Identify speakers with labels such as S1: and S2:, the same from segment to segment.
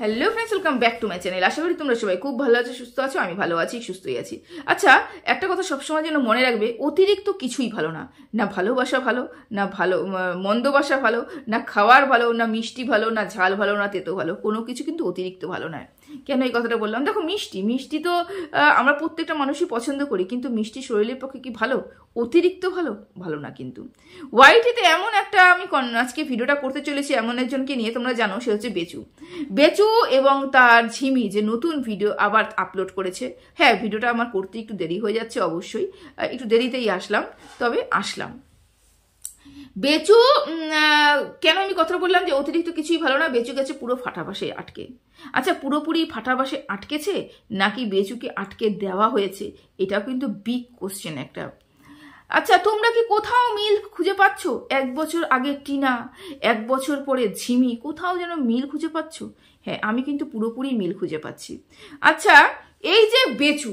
S1: Hello friends, welcome back to my channel. আশা করি তোমরা সবাই খুব ভালো আছো, সুস্থ আছো। আমি ভালো আছি, সুস্থই আছি। আচ্ছা, একটা কথা সবসময় যেন মনে রাখবে, অতিরিক্ত কিছুই ভালো না। না ভালোবাসা ভালো, না মন্দবাসা ভালো, না খাওয়ার ভালো, না মিষ্টি ভালো, না ঝাল ভালো, না তেতো ভালো। কোনো কিছু কিন্তু অতিরিক্ত ভালো নয়। কেন এই কথাটা বললাম? দেখো, মিষ্টি তো আমরা প্রত্যেকটা মানুষই পছন্দ করি, কিন্তু মিষ্টি শরীরের পক্ষে কি ভালো? অতিরিক্ত ভালো না কিন্তু। ওয়াইটিতে এমন একটা আমি আজকে ভিডিওটা করতে চলেছি এমন একজনকে নিয়ে, তোমরা জানো, সে হচ্ছে বেচু এবং তার ঝিমি যে নতুন ভিডিও আবার আপলোড করেছে। হ্যাঁ, ভিডিওটা আমার করতে একটু দেরি হয়ে যাচ্ছে, অবশ্যই একটু দেরিতেই আসলাম, তবে আসলাম। বেচু কেন আমি কথা বললাম যে অতিরিক্ত কিছুই ভালো না? বেচু গেছে পুরো ফাটাবাসে আটকে। আচ্ছা, পুরোপুরি ফাটাবাসে আটকেছে নাকি বেচুকে আটকে দেওয়া হয়েছে? এটাও কিন্তু বিগ কোশ্চেন একটা। আচ্ছা, তোমরা কি কোথাও মিল খুঁজে পাচ্ছ? 1 বছর আগে টিনা, 1 বছর পরে ঝিমি, কোথাও যেন মিল খুঁজে পাচ্ছ? হ্যাঁ, আমি কিন্তু পুরোপুরি মিল খুঁজে পাচ্ছি। আচ্ছা, এই যে বেচু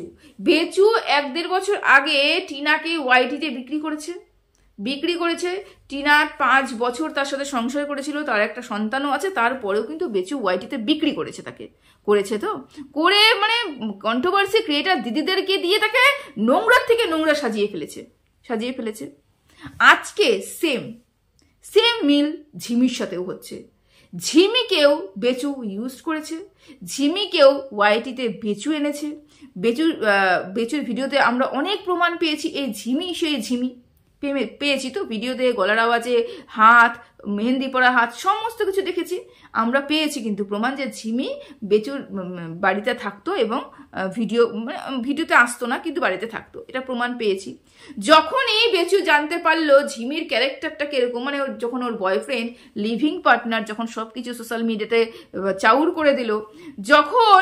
S1: 1-1.5 বছর আগে টিনাকে ওয়াইটিতে বিক্রি করেছে। টিনা 5 বছর তার সাথে সংসার করেছিল, তার একটা সন্তানও আছে, তারপরেও কিন্তু বেচু ওয়াইটিতে বিক্রি করেছে তাকে। করেছে তো করে, মানে কন্ট্রোভার্সি ক্রিয়েটার দিদিদেরকে দিয়ে তাকে নোংরার থেকে নোংরা সাজিয়ে ফেলেছে। আজকে সেম মিল ঝিমির সাথেও হচ্ছে। ঝিমিকেও বেচু ইউজ করেছে, ঝিমিকেও ওয়াইটিতে বেচু এনেছে। বেচুর ভিডিওতে আমরা অনেক প্রমাণ পেয়েছি, এই ঝিমি সেই ঝিমি পেয়েছি তো। ভিডিওতে গলার আওয়াজে, হাত, মেহেন্দি পরা হাত, সমস্ত কিছু দেখেছি আমরা, পেয়েছি কিন্তু প্রমাণ যে ঝিমি বেচুর বাড়িতে থাকতো এবং ভিডিওতে আসতো না, কিন্তু বাড়িতে থাকতো, এটা প্রমাণ পেয়েছি। যখন এই বেচু জানতে পারলো ঝিমির ক্যারেক্টারটা কিরকম, মানে যখন ওর বয়ফ্রেন্ড, লিভিং পার্টনার যখন সবকিছু সোশ্যাল মিডিয়াতে চাউর করে দিল, যখন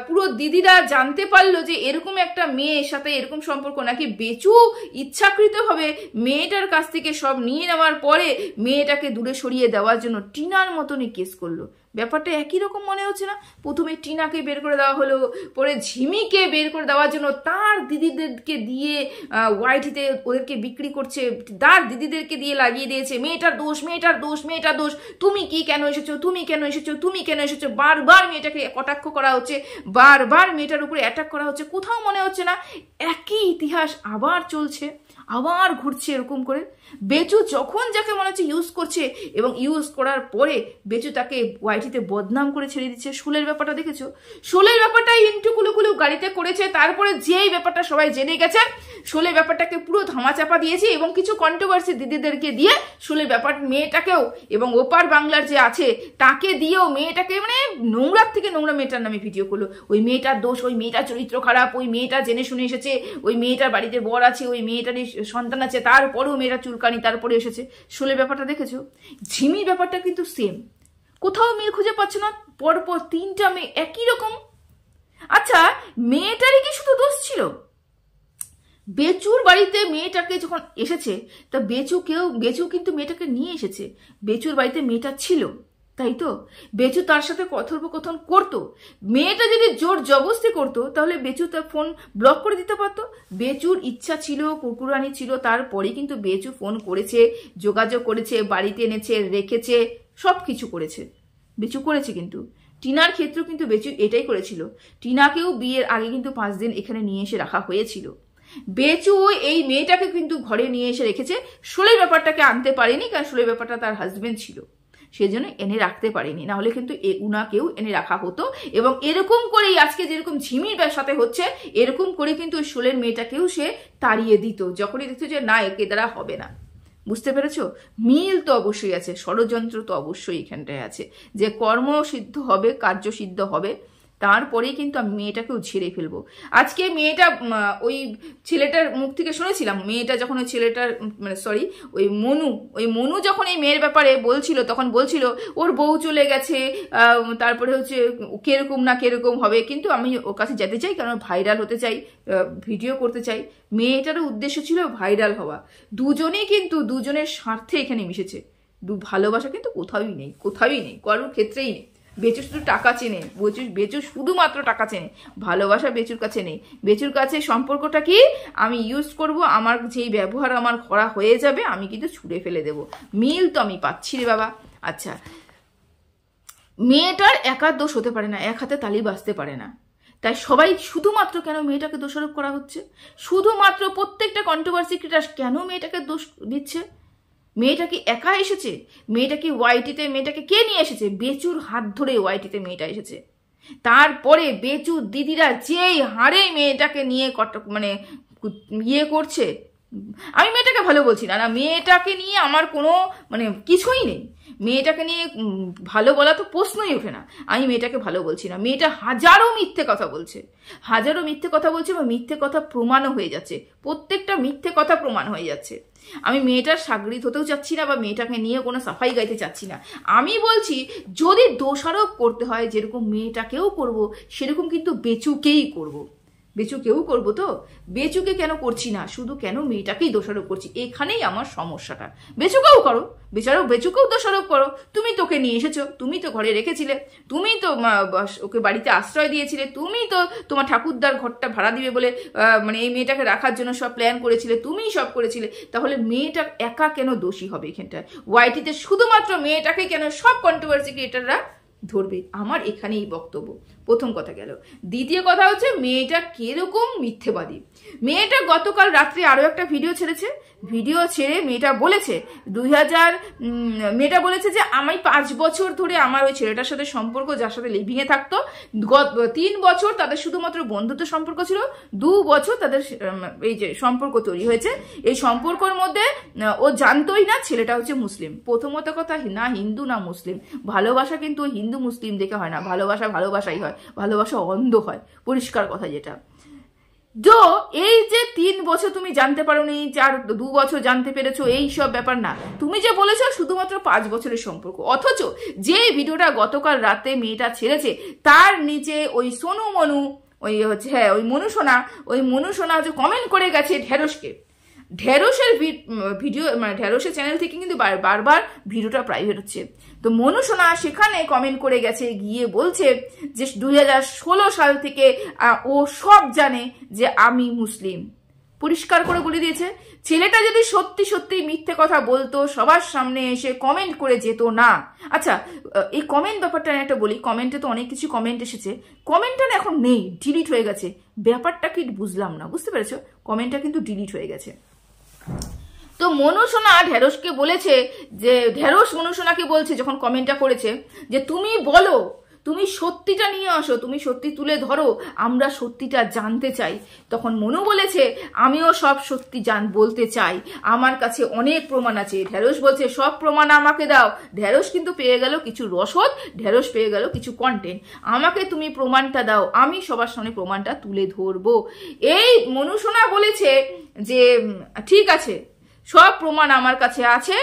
S1: পুরো দিদিরা জানতে পারলো যে এরকম একটা মেয়ের সাথে এরকম সম্পর্ক, নাকি বেচু ইচ্ছাকৃতভাবে মেয়েটার কাছ থেকে সব নিয়ে নেওয়ার পরে মেয়েটাকে দূরে সরিয়ে দেওয়ার জন্য টিনার মতনই কেস করলো। ব্যাপারটা একই রকম মনে হচ্ছে না? প্রথমে টিনাকে বের করে দেওয়া হলো, পরে ঝিমিকে বের করে দেওয়ার জন্য তার দিদিদেরকে দিয়ে ওয়াইটিতে ওদেরকে বিক্রি করছে, তার দিদিদেরকে দিয়ে লাগিয়ে দিয়েছে মেয়েটার দোষ, তুমি কেন এসেছো, বারবার মেয়েটাকে কটাক্ষ করা হচ্ছে, বারবার মেয়েটার উপরে অ্যাটাক করা হচ্ছে। কোথাও মনে হচ্ছে না একই ইতিহাস আবার চলছে, আবার ঘুরছে এরকম করে? বেচু যখন যাকে মনে হচ্ছে ইউজ করছে, এবং ইউজ করার পরে বেচু তাকে ওয়াইটিতে বদনাম করে ছেড়ে দিচ্ছে। শোলের ব্যাপারটা দেখেছো? শোলের ব্যাপারটা ইন্টু কুলুকুলু গাড়িতে করেছে, তারপরে যেই ব্যাপারটা সবাই জেনে গেছে, শোলের ব্যাপারটাকে পুরো ধামাচাপা দিয়েছে এবং কিছু কন্ট্রোভার্সি দিদিদেরকে দিয়ে শোলের ব্যাপার, মেয়েটাকেও এবং ওপার বাংলার যে আছে তাকে দিয়েও মেয়েটাকে, মানে নোংরার থেকে নোংরা মেয়েটার নামে ভিডিও করলো। ওই মেয়েটার দোষ, ওই মেয়েটার চরিত্র খারাপ, ওই মেয়েটা জেনে শুনে এসেছে, ওই মেয়েটার বাড়িতে বর আছে, ওই মেয়েটারই সন্তান আছে, তারপরেও মেয়েটা চুলকানি, তারপরে এসেছে। শোলের ব্যাপারটা দেখেছো? ঝিমির ব্যাপারটা কিন্তু সেম, কোথাও মিল খুঁজে পাচ্ছ না। পরপর 3টা মেয়ে একই রকম। আচ্ছা, মেয়েটারই কি শুধু দোষ ছিল? বেচুর বাড়িতে মেয়েটাকে যখন এসেছে, তা বেচু কিন্তু মেয়েটাকে নিয়ে এসেছে। বেচুর বাড়িতে মেয়েটা ছিল, তাই তো? বেচু তার সাথে কথোপকথন করতো। মেয়েটা যদি জোর জবরদস্তি করতো তাহলে বেচু তার ফোন ব্লক করে দিতে পারতো। বেচুর ইচ্ছা ছিল, কুকুরানি ছিল, তারপরে কিন্তু বেচু ফোন করেছে, যোগাযোগ করেছে, বাড়িতে এনেছে, রেখেছে, সব কিছু করেছে, বেচু করেছে। কিন্তু টিনার ক্ষেত্রেও কিন্তু বেচু এটাই করেছিল। টিনাকেও বিয়ের আগে কিন্তু 5 দিন এখানে নিয়ে এসে রাখা হয়েছিল। বেচু এই মেয়েটাকে কিন্তু ঘরে নিয়ে এসে রেখেছে। শোলের ব্যাপারটাকে আনতে পারেনি, কারণ শোলের ব্যাপারটা তার হাজবেন্ড ছিল, সেজন্য এনে রাখতে পারেনি, না হলে কিন্তু উনাকেও এনে রাখা হতো। এবং এরকম করেই আজকে যেরকম ঝিমির সাথে হচ্ছে, এরকম করে কিন্তু শোলের মেয়েটাকেও সে তাড়িয়ে দিত যখনই দেখতো যে না, একে দ্বারা হবে না। বুঝতে পেরেছো? মিল তো অবশ্যই আছে, ষড়যন্ত্র তো অবশ্যই এখানটায় আছে। যে কর্ম সিদ্ধ হবে, কার্য সিদ্ধ হবে, তারপরেই কিন্তু আমি মেয়েটাকেও ঝেড়ে ফেলবো। আজকে মেয়েটা, ওই ছেলেটার মুখ থেকে শুনেছিলাম, মেয়েটা যখন ওই ছেলেটার, মানে সরি, ওই মনু যখন এই মেয়ের ব্যাপারে বলছিল, তখন বলছিল ওর বউ চলে গেছে, তারপরে হচ্ছে কিরকম না কিরকম হবে। কিন্তু আমি ওর কাছে যেতে চাই, কারণ ভাইরাল হতে চাই, ভিডিও করতে চাই। মেয়েটারও উদ্দেশ্য ছিল ভাইরাল হওয়া। দুজনেই কিন্তু দুজনের স্বার্থে এখানে মিশেছে। ভালোবাসা কিন্তু কোথাওই নেই, কারোর ক্ষেত্রেই নেই। বেচু শুধু টাকা চেনে, বেচু শুধুমাত্র টাকা চেনে, ভালোবাসা বেচুর কাছে নেই। বেচুর কাছে সম্পর্কটা কি, আমি ইউজ করব, আমার যেই ব্যবহার আমার করা হয়ে যাবে আমি কিন্তু ছুঁড়ে ফেলে দেব। মিল তো আমি পাচ্ছি রে বাবা। আচ্ছা, মেয়েটার একার দোষ হতে পারে না, এক হাতে তালি বাজতে পারে না। তাই সবাই শুধুমাত্র কেন মেয়েটাকে দোষারোপ করা হচ্ছে, শুধুমাত্র প্রত্যেকটা কন্ট্রোভার্সি ক্রিয়েটার কেন মেয়েটাকে দোষ দিচ্ছে? মেয়েটা কি একা এসেছে? মেয়েটা কি ওয়াইটিতে, মেয়েটাকে কে নিয়ে এসেছে? বেচুর হাত ধরে ওয়াইটিতে মেয়েটা এসেছে। তারপরে বেচুর দিদিরা যেই হারে মেয়েটাকে নিয়ে মানে ইয়ে করছে, আমি মেয়েটাকে ভালো বলছি না, মেয়েটাকে নিয়ে আমার কোনো মানে কিছুই নেই, মেয়েটাকে নিয়ে ভালো বলা তো প্রশ্নই ওঠে না। আমি মেয়েটাকে ভালো বলছি না, মেয়েটা হাজারো মিথ্যে কথা বলছে, হাজারো মিথ্যে কথা বলছে বা মিথ্যে কথা প্রমাণও হয়ে যাচ্ছে, প্রত্যেকটা মিথ্যে কথা প্রমাণ হয়ে যাচ্ছে। আমি মেয়েটার সাগরিত হতেও চাচ্ছি না বা মেয়েটাকে নিয়ে কোনো সাফাই গাইতে চাচ্ছি না। আমি বলছি যদি দোষারোপ করতে হয় যেরকম মেয়েটাকেও করব, সেরকম কিন্তু বেচুকেই করব। বেচুকেও করবো তো, বেচুকে কেন করছি না, শুধু কেন মেয়েটাকেই দোষারোপ করছি, এখানেই আমার সমস্যাটা। বেচুকেও করো, বেচুকেও দোষারোপ করো। তুমি তোকে নিয়ে এসেছো, তুমি তো ঘরে রেখেছিলে, তুমি তো ওকে বাড়িতে আশ্রয় দিয়েছিলে, তুমি তো তোমার ঠাকুরদার ঘরটা ভাড়া দিবে বলে মানে এই মেয়েটাকে রাখার জন্য সব প্ল্যান করেছিলে, তুমিই সব করেছিলে। তাহলে মেয়েটা একা কেন দোষী হবে এখানটায়? ওয়াইটিতে শুধুমাত্র মেয়েটাকে কেন সব কন্ট্রোভার্সি ক্রিয়েটাররা ধরবে? আমার এখানেই বক্তব্য। প্রথম কথা গেল। দ্বিতীয় কথা হচ্ছে মেয়েটা কিরকম মিথ্যেবাদী। মেয়েটা গতকাল রাত্রে আরো একটা ভিডিও ছেড়েছে, ভিডিও ছেড়ে মেয়েটা বলেছে মেয়েটা বলেছে যে আমি 5 বছর ধরে আমার ওই ছেলেটার সাথে সম্পর্ক, যার সাথে লিভিং এ থাকতো, 3 বছর তাদের শুধুমাত্র বন্ধুত্ব সম্পর্ক ছিল, 2 বছর তাদের এই যে সম্পর্ক তৈরি হয়েছে। এই সম্পর্কের মধ্যে ও জানতোই না ছেলেটা হচ্ছে মুসলিম। প্রথমত কথা, না হিন্দু না মুসলিম, ভালোবাসা কিন্তু হিন্দু মুসলিম দেখে হয় না, ভালোবাসা ভালোবাসাই হয়, ভালোবাসা অন্ধ হয়, পরিষ্কার কথা যেটা। তো এই যে 3 বছর তুমি জানতে পারোনি, 2 বছর জানতে পেরেছো, এই সব ব্যাপার না। তুমি যে বলেছো শুধুমাত্র 5 বছরের সম্পর্ক, অথচ যে ভিডিওটা গতকাল রাতে মেয়েটা ছেড়েছে তার নিচে ওই সোনু মনু, ওই হচ্ছে হ্যাঁ ওই মনু সোনা যে কমেন্ট করে গেছে ঢেরসকে। ঢেরসের ভিডিও মানে ঢেরসের চ্যানেল থেকে কিন্তু বারবার ভিডিওটা প্রাইভেট হচ্ছে। তো মনু সোনা সেখানে কমেন্ট করে গেছে, গিয়ে বলছে যে 2016 সাল থেকে ও সব জানে যে আমি মুসলিম। পরিষ্কার করে বলে দিয়েছে। ছেলেটা যদি সত্যি সত্যি মিথ্যে কথা বলতো, সবার সামনে এসে কমেন্ট করে যেত না। আচ্ছা, এই কমেন্ট ব্যাপারটা আমি একটা বলি, কমেন্টে তো অনেক কিছু কমেন্ট এসেছে, কমেন্টটা এখন নেই, ডিলিট হয়ে গেছে। ব্যাপারটা কি বুঝলাম না, বুঝতে পেরেছো? কমেন্টটা কিন্তু ডিলিট হয়ে গেছে। তো মনু সোনা ঢেরসকে বলেছে যে, ঢেরস মনু সোনাকে বলছে যখন কমেন্টটা করেছে যে তুমি বলো, তুমি সত্যিটা নিয়ে আসো, তুমি সত্যি তুলে ধরো, আমরা সত্যিটা জানতে চাই। তখন মনু বলেছে আমিও সব সত্যি বলতে চাই, আমার কাছে অনেক প্রমাণ আছে। ঢেরস বলছে সব প্রমাণ আমাকে দাও। ঢেরস কিন্তু পেয়ে গেল কিছু রসদ, ঢেরস পেয়ে গেল কিছু কন্টেন্ট। আমাকে তুমি প্রমাণটা দাও, আমি সবার সামনে প্রমাণটা তুলে ধরবো। এই মনু সোনা বলেছে যে ঠিক আছে, সব প্রমাণ আমার কাছে আছে,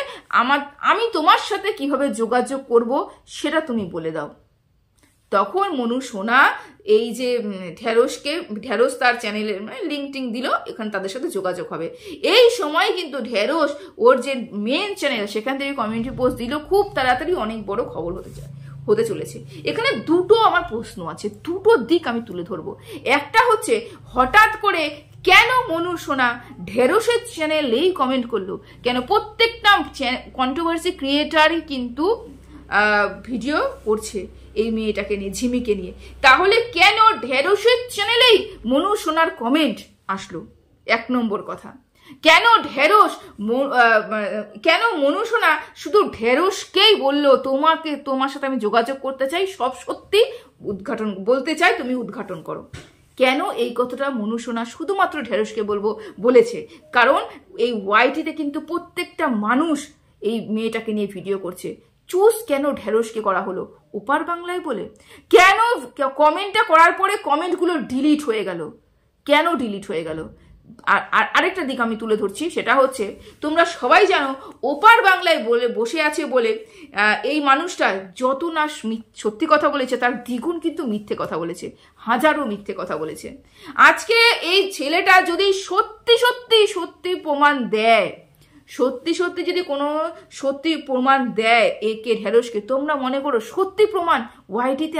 S1: আমি তোমার সাথে কিভাবে যোগাযোগ করব সেটা তুমি বলে দাও। তখন মনু সোনা এই যে ঢেরস তার চ্যানেলের মানে লিঙ্কটিং দিল, এখানে তাদের সাথে যোগাযোগ হবে। এই সময় কিন্তু ঢেরস ওর যে মেন চ্যানেল সেখান থেকে কমিউনিটি পোস্ট দিল, খুব তাড়াতাড়ি অনেক বড় খবর হতে চলেছে। এখানে দুটো আমার প্রশ্ন আছে, দুটো দিক আমি তুলে ধরবো। একটা হচ্ছে হঠাৎ করে কেন মনু সোনা ঢেরসের চ্যানেলেই কমেন্ট করলো, কেন প্রত্যেকটা কন্ট্রোভার্সি ক্রিয়েটারই কিন্তু ভিডিও করছে এই মেয়েটাকে নিয়ে, ঝিমিকে নিয়ে, তাহলে কেন ঢেরসের চ্যানেলেই মনু সোনার কমেন্ট আসলো? 1 নম্বর কথা। কেন মনু সোনা শুধু ঢেরসকেই বললো তোমার সাথে আমি যোগাযোগ করতে চাই, সব সত্যি বলতে চাই, তুমি উদ্ঘাটন করো? কেন এই কথাটা মনু সোনা শুধুমাত্র ঢেরসকে বলেছে? কারণ এই ওয়াইটিতে কিন্তু প্রত্যেকটা মানুষ এই মেয়েটাকে নিয়ে ভিডিও করছে। চুজ কেন ঢেরসকে করা হলো? ওপার বাংলায় বলে? কেন কমেন্টটা করার পরে কমেন্টগুলো ডিলিট হয়ে গেল? কেন ডিলিট হয়ে গেল? আর আরেকটা দিক আমি তুলে ধরছি, সেটা হচ্ছে তোমরা সবাই জানো ওপার বাংলায় বসে আছে বলে এই মানুষটা যত না সত্যি কথা বলেছে তার দ্বিগুণ কিন্তু মিথ্যে কথা বলেছে, হাজারো মিথ্যে কথা বলেছে। আজকে এই ছেলেটা যদি সত্যি প্রমাণ দেয়, সত্যি যদি কোনো সত্যি প্রমাণ দেয় একে ঢেরসকে, তোমরা মনে করো সত্যি প্রমাণ ওয়াইটিতে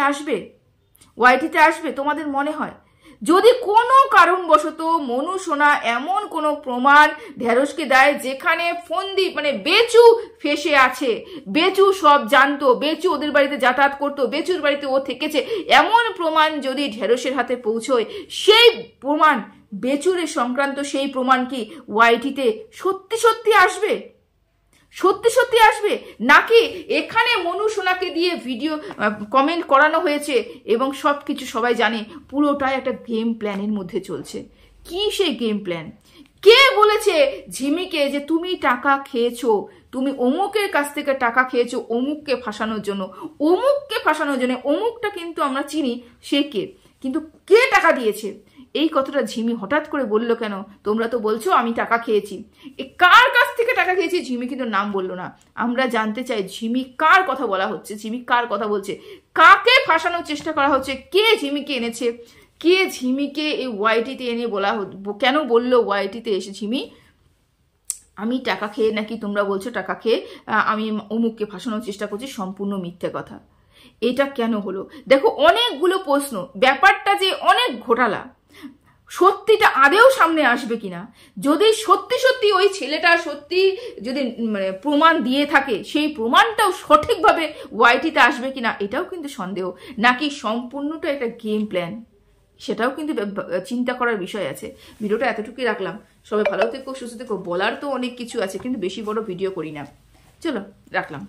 S1: আসবে? তোমাদের মনে হয়? যদি কোনো কারণবশত মনু সোনা এমন কোনো প্রমাণ ঢেঁড়সকে দেয় যেখানে ফন্দি মানে বেচু ফেসে আছে, বেচু সব জানতো, বেচু ওদের বাড়িতে যাতায়াত করতো, বেচুর বাড়িতে ও থেকেছে, এমন প্রমাণ যদি ঢেঁড়সের হাতে পৌঁছয়, সেই প্রমাণ বেচুরের সংক্রান্ত সেই প্রমাণ কি ওয়াইটিতে সত্যি সত্যি আসবে? সত্যি সত্যি আসবে, নাকি এখানে মনু সোনাকে দিয়ে ভিডিও কমেন্ট করানো হয়েছে এবং সব কিছু সবাই জানে পুরোটাই একটা গেম প্ল্যানের মধ্যে চলছে? কি সেই গেম প্ল্যান? কে বলেছে ঝিমিকে যে তুমি টাকা খেয়েছো, তুমি অমুকের কাছ থেকে টাকা খেয়েছো অমুককে ফাঁসানোর জন্য? অমুককে ফাঁসানোর জন্য, অমুকটা কিন্তু আমরা চিনি সে কে, কিন্তু কে টাকা দিয়েছে এই কথাটা ঝিমি হঠাৎ করে বললো কেন? তোমরা তো বলছো আমি টাকা খেয়েছি, কার কাছ থেকে টাকা খেয়েছি ঝিমি কিন্তু নাম বললো না। আমরা জানতে চাই ঝিমি কার কথা বলা হচ্ছে, ঝিমি কার কথা বলছে, কাকে ফাঁসানোর চেষ্টা করা হচ্ছে, কে ঝিমিকে এনেছে, কে ঝিমিকে এই ওয়াইটিতে এনে বলা কেন বললো ওয়াইটিতে এসে ঝিমি আমি টাকা খেয়ে, নাকি তোমরা বলছো টাকা খেয়ে আমি অমুককে ফাঁসানোর চেষ্টা করছি, সম্পূর্ণ মিথ্যে কথা। এটা কেন হলো? দেখো অনেকগুলো প্রশ্ন, ব্যাপারটা যে অনেক ঘোটালা, সত্যিটা আদেও সামনে আসবে কিনা, যদি সত্যি সত্যি ওই ছেলেটা সত্যি যদি মানে প্রমাণ দিয়ে থাকে সেই প্রমাণটাও সঠিকভাবে ওয়াইটিতে আসবে কিনা এটাও কিন্তু সন্দেহ, নাকি সম্পূর্ণটা একটা গেম প্ল্যান সেটাও কিন্তু চিন্তা করার বিষয় আছে। ভিডিওটা এতটুকুই রাখলাম, সবাই ভালো থেকো, সুস্থ থেকো। বলার তো অনেক কিছু আছে কিন্তু বেশি বড় ভিডিও করি না, চলো রাখলাম।